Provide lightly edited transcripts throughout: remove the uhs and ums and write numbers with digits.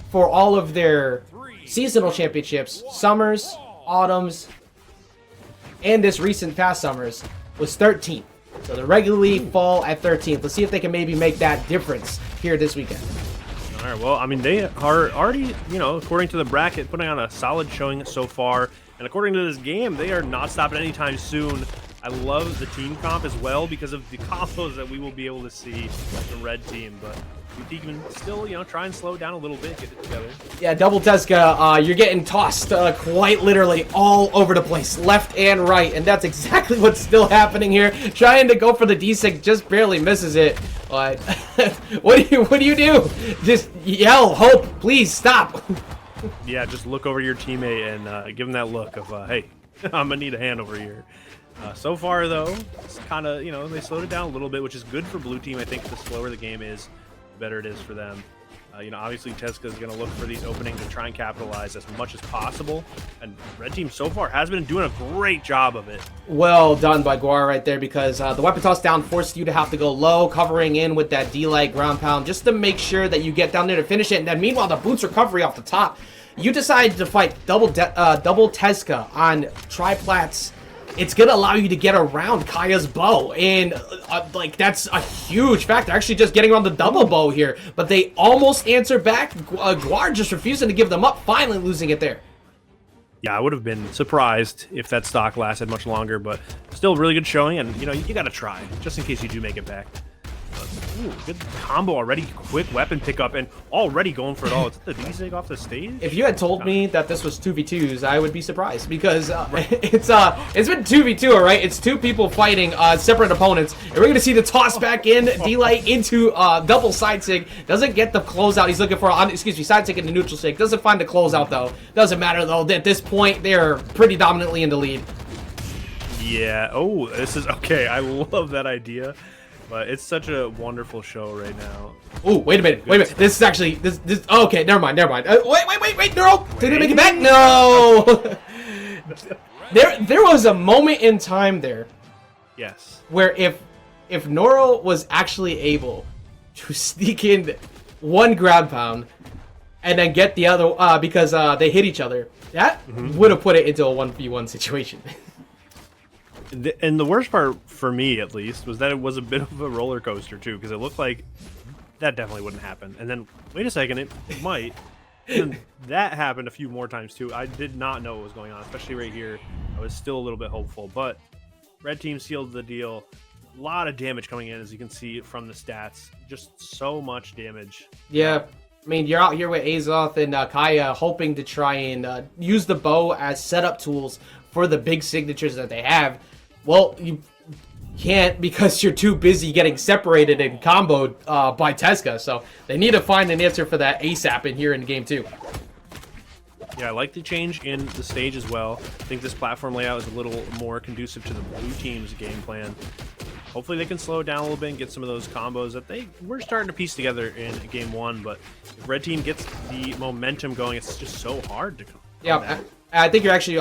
for all of their seasonal championships, summers, autumns, and this recent past summers, was 13th. So they regularly fall at 13th. Let's see if they can maybe make that difference here this weekend. All right, well, I mean, they are already, according to the bracket, putting on a solid showing so far. And according to this game, they are not stopping anytime soon. I love the team comp as well because of the combos that we will be able to see with the red team. But UT can still, try and slow it down a little bit, get it together. Yeah, Double Tezca, you're getting tossed quite literally all over the place, left and right. And that's exactly what's still happening here. Trying to go for the D6, just barely misses it. But what do you do? Just yell, hope, please stop. Yeah, just look over your teammate and give him that look of, hey, I'm going to need a hand over here. So far, though, it's kind of, they slowed it down a little bit, which is good for blue team. I think the slower the game is, the better it is for them. Obviously, Tezca is going to look for these openings and try and capitalize as much as possible. And red team so far has been doing a great job of it. Well done by Guirv right there, because the weapon toss down forced you to have to go low, covering in with that D-light ground pound just to make sure that you get down there to finish it. And then meanwhile, the boots recovery off the top. You decide to fight double Tezca on triplats. It's going to allow you to get around Kaya's bow, and that's a huge factor, actually just getting around the double bow here, but they almost answer back. Guirv just refusing to give them up, finally losing it there. Yeah, I would have been surprised if that stock lasted much longer, but still really good showing, and you got to try, just in case you do make it back. Ooh, good combo already, quick weapon pickup, and already going for it all. Is it the D-Sig off the stage? If you had told me that this was 2v2s, I would be surprised, because it's been 2v2, all right? It's two people fighting separate opponents, and we're going to see the toss back in, D-Light into double side sig. Doesn't get the closeout. He's looking for, side sig into neutral sig. Doesn't find the closeout, though. Doesn't matter, though. At this point, they're pretty dominantly in the lead. Yeah. Oh, this is okay. I love that idea. But it's such a wonderful show right now. Oh, wait a minute. This is actually this. Oh, okay, never mind. Wait, Neuro. Did he make it back? No. there was a moment in time there. Yes. Where if Neuro was actually able to sneak in one ground pound and then get the other because they hit each other, that would have put it into a 1v1 situation. And the worst part, for me at least, was that it was a bit of a roller coaster, too, because it looked like that definitely wouldn't happen. And then, wait a second, it might. And that happened a few more times, too. I did not know what was going on, especially right here. I was still a little bit hopeful, but red team sealed the deal. A lot of damage coming in, as you can see from the stats. Just so much damage. Yeah. I mean, you're out here with Azoth and Kaya hoping to try and use the bow as setup tools for the big signatures that they have. Well, you can't because you're too busy getting separated and comboed by Tezca. So they need to find an answer for that ASAP in here in game 2. Yeah, I like the change in the stage as well. I think this platform layout is a little more conducive to the blue team's game plan. Hopefully they can slow it down a little bit and get some of those combos that they were starting to piece together in game 1. But if red team gets the momentum going, it's just so hard to come. Yeah, I think you're actually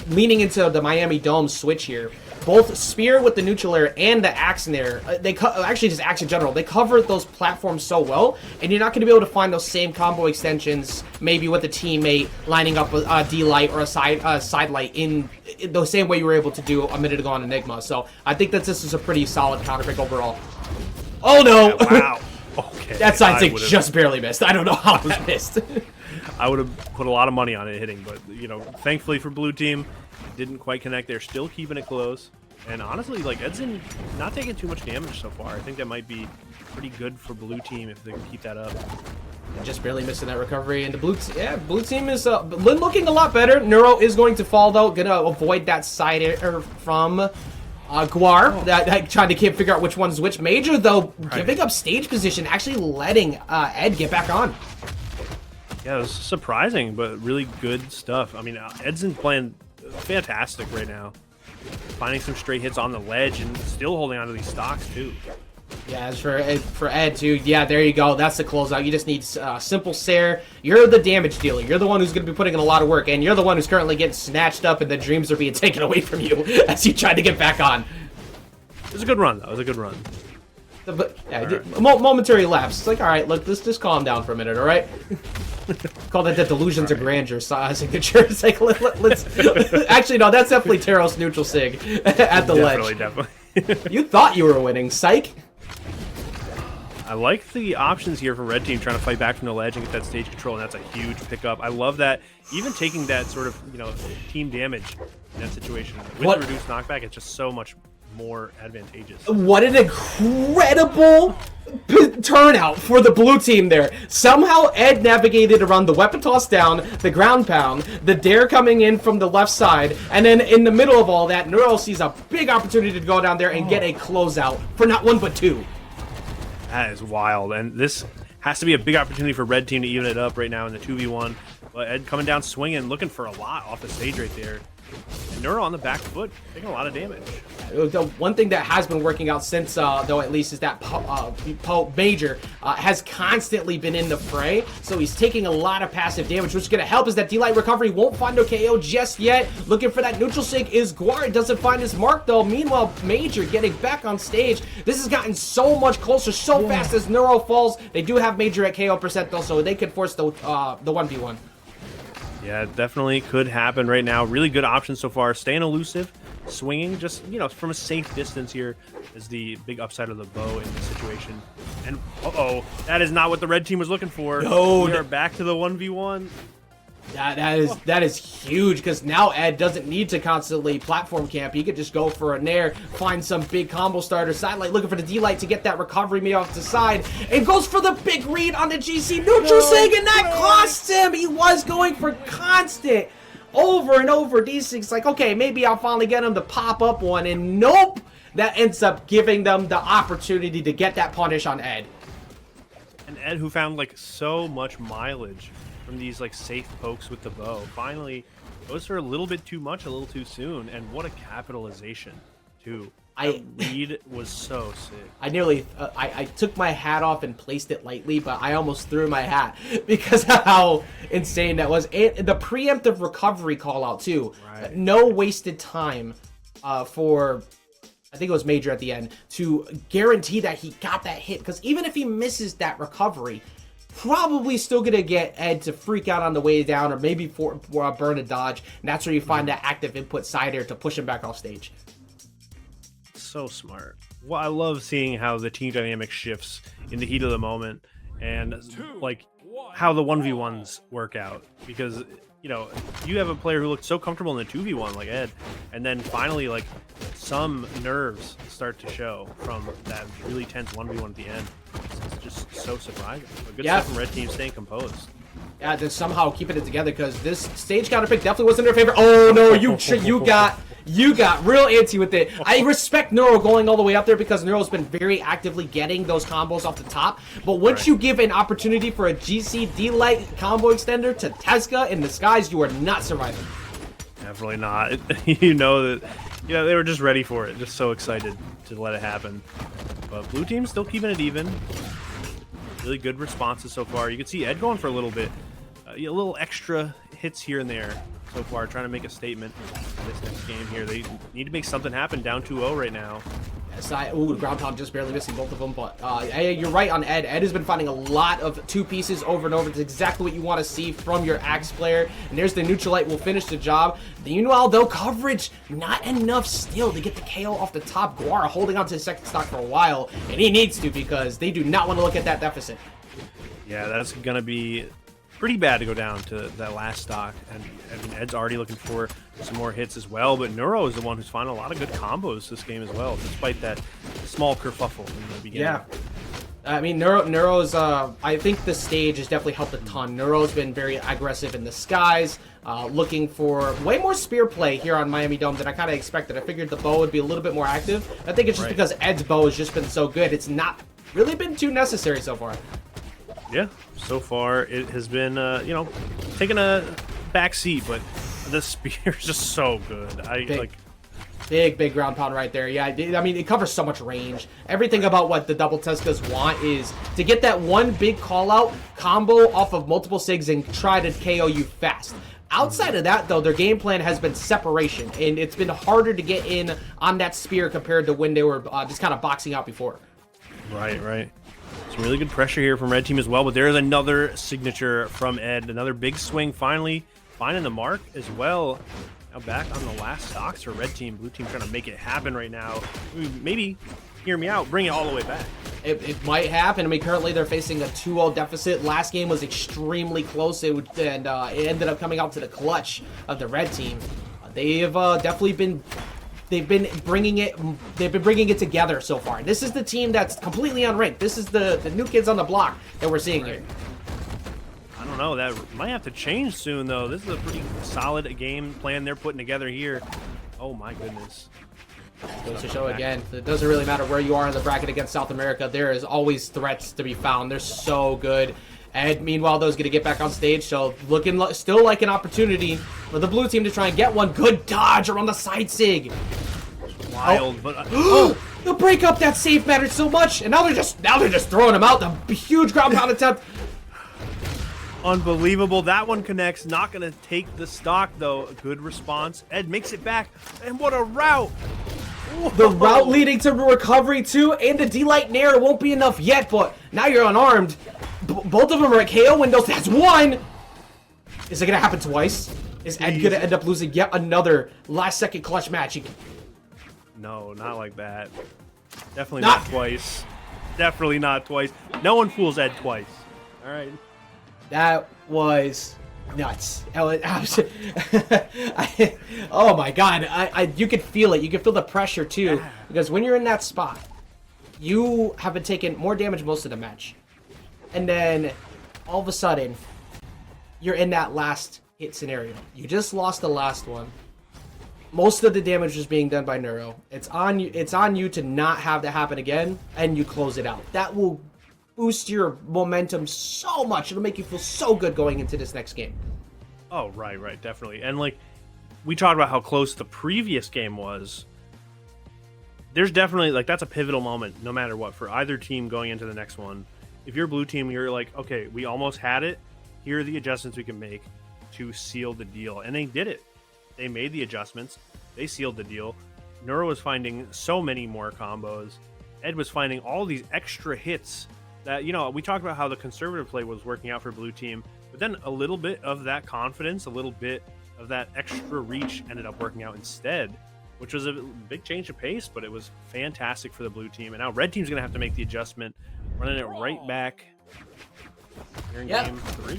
leaning into the Miami Dome switch here. Both Spear with the neutral air and the Axe in there, actually just Axe in general, they cover those platforms so well, and you're not going to be able to find those same combo extensions maybe with a teammate lining up a D-Light or a side light in the same way you were able to do a minute ago on Enigma. So I think that this is a pretty solid counterpick overall. Oh no! Yeah, wow. Okay. That side sig just barely missed. I don't know how it was missed. I would have put a lot of money on it hitting, but, thankfully for blue team, didn't quite connect. They're still keeping it close. And honestly, Eddzinho not taking too much damage so far. I think that might be pretty good for blue team if they can keep that up. Just barely missing that recovery. And the blue team is looking a lot better. Neuro is going to fall, though. Going to avoid that side air from Guirv. That trying to figure out which one's which. Major, though, giving up stage position, actually letting Ed get back on. Yeah, it was surprising, but really good stuff. I mean, Eddzinho playing fantastic right now. Finding some straight hits on the ledge and still holding on to these stocks, too. Yeah, as for Ed, too, yeah, there you go. That's the closeout. You just need simple Sair. You're the damage dealer. You're the one who's going to be putting in a lot of work, and you're the one who's currently getting snatched up and the dreams are being taken away from you as you try to get back on. It was a good run, though. It was a good run. But yeah, momentary lapse. It's like, all right, look, let's just calm down for a minute, all right? Call that the delusions of grandeur signature. It's like, let's. Actually, no, that's definitely Taros neutral sig at the ledge. Definitely. You thought you were winning, psych. I like the options here for Red Team trying to fight back from the ledge and get that stage control, and that's a huge pickup. I love that. Even taking that sort of, team damage in that situation with the reduced knockback, it's just so much more advantageous. What an incredible turnout for the blue team there. Somehow Ed navigated around the weapon toss down, the ground pound, the dare coming in from the left side, and then in the middle of all that, Neuro sees a big opportunity to go down there and get a closeout for not one but two. That is wild, and this has to be a big opportunity for Red Team to even it up right now in the 2v1. But Ed coming down swinging, looking for a lot off the stage right there. And Neuro on the back foot, taking a lot of damage. The one thing that has been working out since, though, at least, is that Major has constantly been in the fray, so he's taking a lot of passive damage, which is going to help. Is that D-Light recovery won't find a KO just yet. Looking for that neutral sig is Guirv. Doesn't find his mark, though. Meanwhile, Major getting back on stage. This has gotten so much closer, so fast as Neuro falls. They do have Major at KO percent, though, so they could force the 1v1. Yeah, it definitely could happen right now. Really good options so far. Staying elusive, swinging, just, from a safe distance here is the big upside of the bow in this situation. And, that is not what the red team was looking for. No. We are back to the 1v1. That is huge, because now Ed doesn't need to constantly platform camp. He could just go for a nair, find some big combo starter, sidelight, looking for the D-Light to get that recovery me off the side, and goes for the big read on the GC neutral sig, and that costs him. He was going for constant over and over D6. Like, okay, maybe I'll finally get him to pop up one, and nope, that ends up giving them the opportunity to get that punish on Ed. And Ed, who found so much mileage from these safe pokes with the bow, finally goes for a little bit too much a little too soon, and what a capitalization too. That read was so sick. I nearly I took my hat off and placed it lightly, but I almost threw my hat because of how insane that was. And the preemptive recovery call out too. Right. No wasted time for, I think it was Major at the end, to guarantee that he got that hit, because even if he misses that recovery, probably still gonna get Ed to freak out on the way down, or maybe for burn a dodge, and that's where you find that active input side air to push him back off stage. So smart. Well, I love seeing how the team dynamic shifts in the heat of the moment, and how the 1v1s work out, because you have a player who looked so comfortable in the 2v1 like Ed, and then finally some nerves start to show from that really tense 1v1 at the end. It's just so surprising. A good stuff from Red Team staying composed. Yeah, just somehow keeping it together, because this stage counter pick definitely wasn't in their favor. Oh no, you got real antsy with it. I respect Neuro going all the way up there, because Neuro's been very actively getting those combos off the top. But once you give an opportunity for a GC D-Light combo extender to Tezca in the skies, you are not surviving. Definitely not. That they were just ready for it, just so excited to let it happen. But blue team's still keeping it even. Really good responses so far. You can see Ed going for a little bit, a little extra hits here and there so far, trying to make a statement in this next game here. They need to make something happen, down 2-0 right now. Yes, ground pound just barely missing both of them, but you're right on Ed. Ed has been finding a lot of two pieces over and over. It's exactly what you want to see from your Axe player. And there's the Neutralite will finish the job. Meanwhile, though, coverage not enough still to get the KO off the top. Guirv holding on to his second stock for a while, and he needs to, because they do not want to look at that deficit. Yeah, that's going to be pretty bad to go down to that last stock, and I mean, Ed's already looking for some more hits as well, but Neuro is the one who's finding a lot of good combos this game as well, despite that small kerfuffle in the beginning. Yeah. I mean, Neuro's, I think the stage has definitely helped a ton. Neuro's been very aggressive in the skies, looking for way more spear play here on Miami Dome than I kind of expected. I figured the bow would be a little bit more active. I think it's just because Ed's bow has just been so good. It's not really been too necessary so far. Yeah, so far it has been, taking a back seat, but the spear is just so good. Big ground pound right there. Yeah, I mean, it covers so much range. Everything about what the double Tezcas want is to get that one big call-out combo off of multiple SIGs and try to KO you fast. Outside of that, though, their game plan has been separation, and it's been harder to get in on that spear compared to when they were just kind of boxing out before. Right, right. Some really good pressure here from red team as well, but there is another signature from Ed. Another big swing, finally finding the mark as well. Now back on the last stocks for red team. Blue team trying to make it happen right now. Maybe, hear me out, bring it all the way back. It might happen. I mean, currently they're facing a 2-0 deficit. Last game was extremely close, and it ended up coming out to the clutch of the red team. They have definitely been... They've been bringing it together so far. This is the team that's completely unranked. This is the new kids on the block that we're seeing here. I don't know. That might have to change soon, though. This is a pretty solid game plan they're putting together here. Oh, my goodness. Goes to show again, it doesn't really matter where you are in the bracket against South America. There is always threats to be found. They're so good. And meanwhile, those going to get back on stage, so looking still like an opportunity for the blue team to try and get one. Good dodge around the side sig. Wild, but the breakup, that save mattered so much, and now they're just throwing him out. The huge ground pound attempt. Unbelievable. That one connects. Not going to take the stock, though. A good response. Ed makes it back, and what a route. Whoa. The route leading to recovery, too, and the D-Light Nair won't be enough yet, but now you're unarmed. Both of them are at KO windows. That's one. Is it going to happen twice? Is Ed going to end up losing yet another last-second clutch match? No, not like that. Definitely not twice. Definitely not twice. No one fools Ed twice. All right. That was nuts. Oh my God. You could feel it. You could feel the pressure too. Because when you're in that spot, you have been taking more damage most of the match. And then all of a sudden, you're in that last hit scenario. You just lost the last one. Most of the damage is being done by Neuro. It's on you to not have that happen again, and you close it out. That will boost your momentum so much. It'll make you feel so good going into this next game. Oh, right, definitely. And like we talked about how close the previous game was. There's definitely like that's a pivotal moment no matter what for either team going into the next one. If you're blue team, you're like, okay, we almost had it. Here are the adjustments we can make to seal the deal. And they did it. They made the adjustments. They sealed the deal. Neuro was finding so many more combos. Ed was finding all these extra hits that, you know, we talked about how the conservative play was working out for blue team, but then a little bit of that confidence, a little bit of that extra reach ended up working out instead, which was a big change of pace, but it was fantastic for the blue team. And now red team's going to have to make the adjustment, running it right back here in game 3.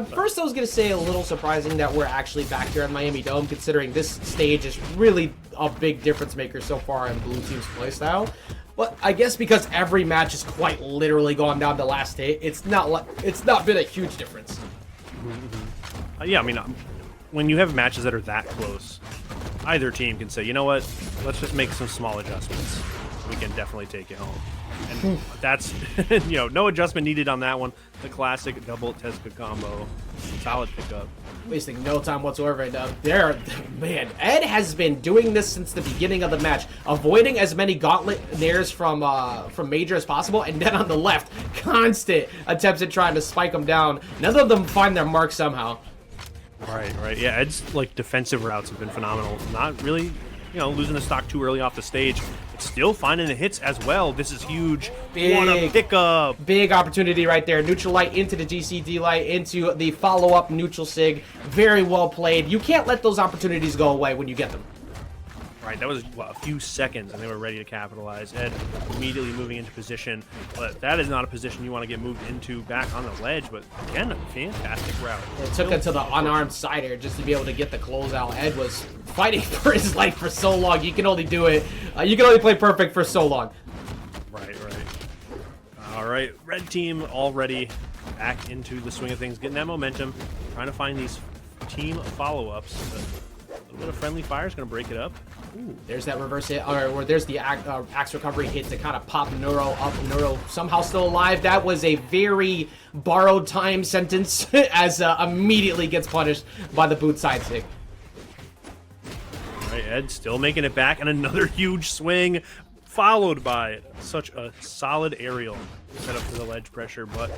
First I was going to say a little surprising that we're actually back here at Miami Dome, considering this stage is really a big difference maker so far in blue team's playstyle. But I guess because every match is quite literally gone down to last hit, it's not been a huge difference. Yeah, I mean, when you have matches that are that close, either team can say, you know what, let's just make some small adjustments. We can definitely take it home. And that's, you know, no adjustment needed on that one. The classic double Tezuka combo. Solid pickup. Wasting no time whatsoever right now. Man, Ed has been doing this since the beginning of the match, avoiding as many gauntlet nairs from Major as possible, and then on the left, constant attempts at trying to spike them down. None of them find their mark somehow. Right. Yeah, Ed's like defensive routes have been phenomenal. Not really, you know, losing the stock too early off the stage. Still finding the hits as well. This is huge. What a pickup. Big opportunity right there. Neutral light into the GCD light, into the follow-up neutral sig. Very well played. You can't let those opportunities go away when you get them. Right, that was a few seconds, and they were ready to capitalize. Ed immediately moving into position, but that is not a position you want to get moved into back on the ledge, but again, a fantastic route. It took it to the unarmed side here just to be able to get the closeout. Ed was fighting for his life for so long. You can only do it. You can only play perfect for so long. Right. All right, red team already back into the swing of things, getting that momentum, trying to find these team follow-ups. A little bit of friendly fire is going to break it up. Ooh, there's that reverse hit, or there's the axe recovery hit to kind of pop Neuro up. Neuro somehow still alive. That was a very borrowed time sentence as immediately gets punished by the boot side stick. All right, Ed still making it back, and another huge swing, followed by such a solid aerial set up for the ledge pressure, but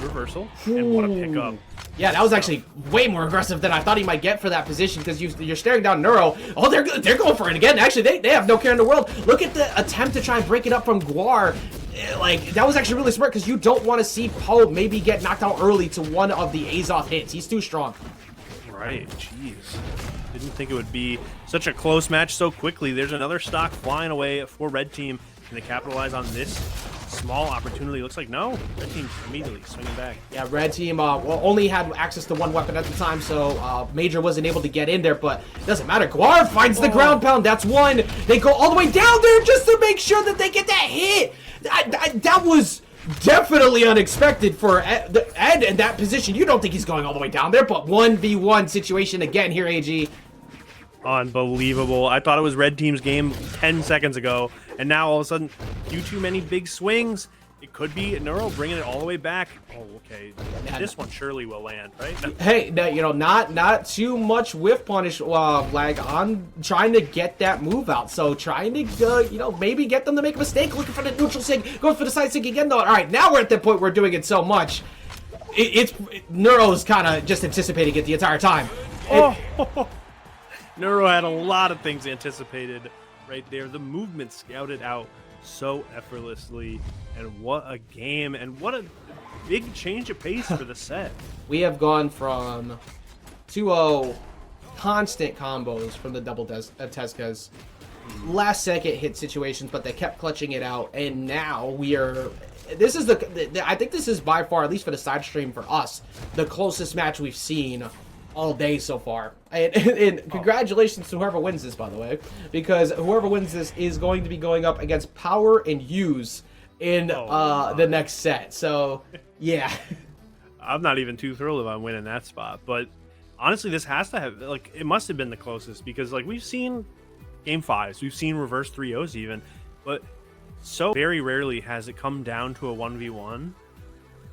reversal, and what a pickup. Yeah, that was actually way more aggressive than I thought he might get for that position, because you're staring down Neuro. Oh, they're going for it again. Actually, they have no care in the world. Look at the attempt to try and break it up from Guirv. like, that was actually really smart because you don't want to see Poe maybe get knocked out early to one of the Azoth hits. He's too strong. Right, jeez. Didn't think it would be such a close match so quickly. There's another stock flying away for Red Team. Can they capitalize on this small opportunity? Looks like no. Red Team's immediately swinging back. Yeah, Red Team well, only had access to one weapon at the time, so Major wasn't able to get in there, but it doesn't matter. Guirv finds the ground pound. That's one. They go all the way down there just to make sure that they get that hit. That was definitely unexpected for Ed in that position. You don't think he's going all the way down there, but 1v1 situation again here, AG. Unbelievable. I thought it was Red Team's game 10 seconds ago, and now all of a sudden, too many big swings. It could be Neuro bringing it all the way back. Oh, okay. This one surely will land, right? Hey, no, you know, not too much whiff punish lag on trying to get that move out. So trying to, you know, maybe get them to make a mistake. Looking for the neutral sig, going for the side sig again, though. All right, now we're at that point where we're doing it so much. Neuro's kind of just anticipating it the entire time. Neuro had a lot of things anticipated right there. The movement scouted out so effortlessly, and what a game, and what a big change of pace for the set. We have gone from 2-0 constant combos from the double Tescas, last second hit situations, but they kept clutching it out, and now we are. This is I think this is by far, at least for the side stream for us, the closest match we've seen all day so far. And congratulations to whoever wins this, by the way, because whoever wins this is going to be going up against Power and Hughes in the next set. So yeah. I'm not even too thrilled if I'm winning that spot, but honestly, this has to have, like, it must have been the closest, because like we've seen game 5s, we've seen reverse 3-0s even, but so very rarely has it come down to a 1v1.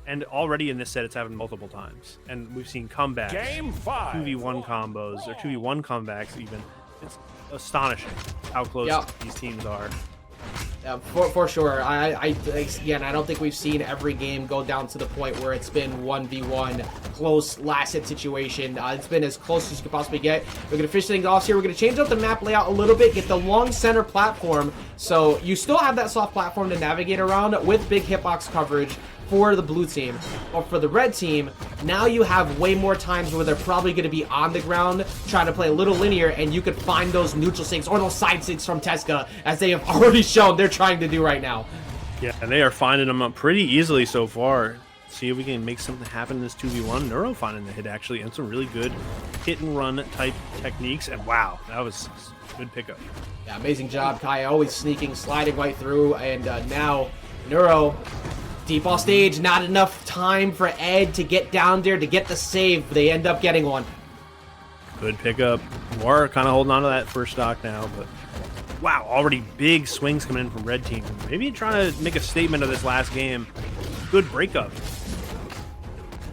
And already in this set, it's happened multiple times. And we've seen comebacks, Game 5, 2v1 combos, or 2v1 comebacks even. It's astonishing how close these teams are. Yeah, for sure. Again, I don't think we've seen every game go down to the point where it's been 1v1 close last hit situation. It's been as close as you could possibly get. We're going to finish things off here. We're going to change up the map layout a little bit, get the long center platform. So you still have that soft platform to navigate around with big hitbox coverage for the blue team. Or for the red team, now you have way more times where they're probably going to be on the ground trying to play a little linear, and you could find those neutral sinks or those side sinks from Tesca, as they have already shown they're trying to do right now. Yeah, and they are finding them up pretty easily so far. See if we can make something happen in this 2v1. Neuro finding the hit, actually, and some really good hit and run type techniques. And wow, that was a good pickup. Yeah, amazing job, Kai. Always sneaking, sliding right through, and now Neuro deep off stage. Not enough time for Ed to get down there to get the save. They end up getting one. Good pickup. We're kind of holding on to that first stock now, but wow, already big swings coming in from red team. Maybe trying to make a statement of this last game. Good breakup.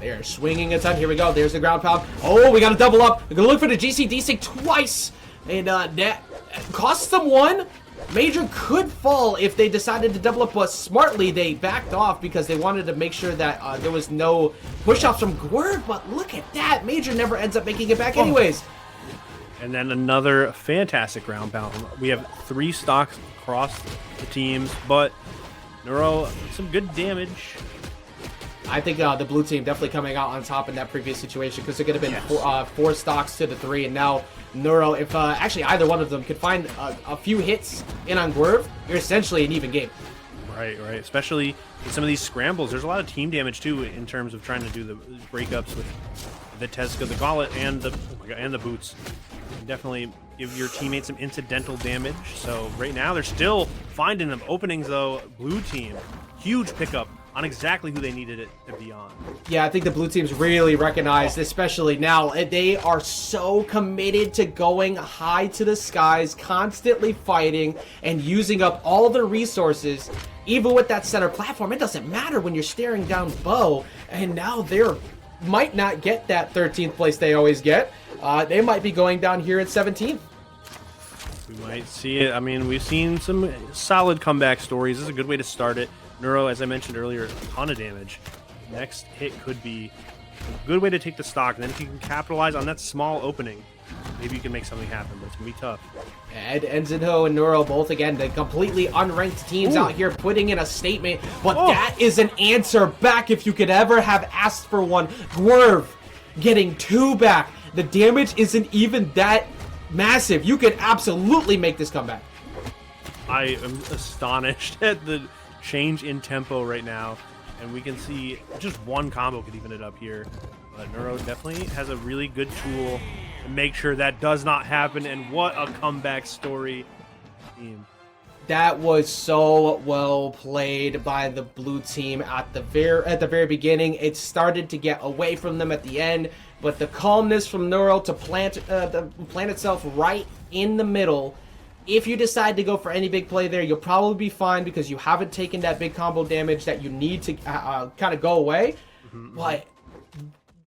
They are swinging a ton. Here we go. There's the ground pound. Oh, we got to double up. We're going to look for the GCD sig twice. And that costs them one. Major could fall if they decided to double up, but smartly they backed off because they wanted to make sure that there was no push-offs from Guirv. But look at that. Major never ends up making it back anyways. And then another fantastic ground pound. We have 3 stocks across the teams, but Neuro, some good damage. I think the blue team definitely coming out on top in that previous situation, because there could have been 4 stocks to the 3, and now Neuro, if actually either one of them could find a few hits in on Guirv, you're essentially an even game. Right. Especially in some of these scrambles, there's a lot of team damage too in terms of trying to do the breakups with the Tesca, the Gauntlet, and the boots. Definitely give your teammates some incidental damage. So right now they're still finding them openings though. Blue team, huge pickup on exactly who they needed it to be on. Yeah, I think the blue team's really recognized, especially now. They are so committed to going high to the skies, constantly fighting and using up all their resources. Even with that center platform, it doesn't matter when you're staring down Bo. And now they're might not get that 13th place they always get. They might be going down here at 17th. We might see it. I mean, we've seen some solid comeback stories. This is a good way to start it. Neuro, as I mentioned earlier, a ton of damage. Next hit could be Good way to take the stock, and then if you can capitalize on that small opening, maybe you can make something happen, but it's going to be tough. Eddzinho and Neuro both, again, the completely unranked teams out here putting in a statement, but that is an answer back if you could ever have asked for one. Guirv getting 2 back. The damage isn't even that massive. You could absolutely make this comeback. I am astonished at the change in tempo right now, and we can see just one combo could even it up here. But Neuro definitely has a really good tool to make sure that does not happen, and what a comeback story team. That was so well played by the blue team at the very beginning. It started to get away from them at the end, but the calmness from Neuro to plant itself right in the middle. If you decide to go for any big play there, you'll probably be fine because you haven't taken that big combo damage that you need to kind of go away. But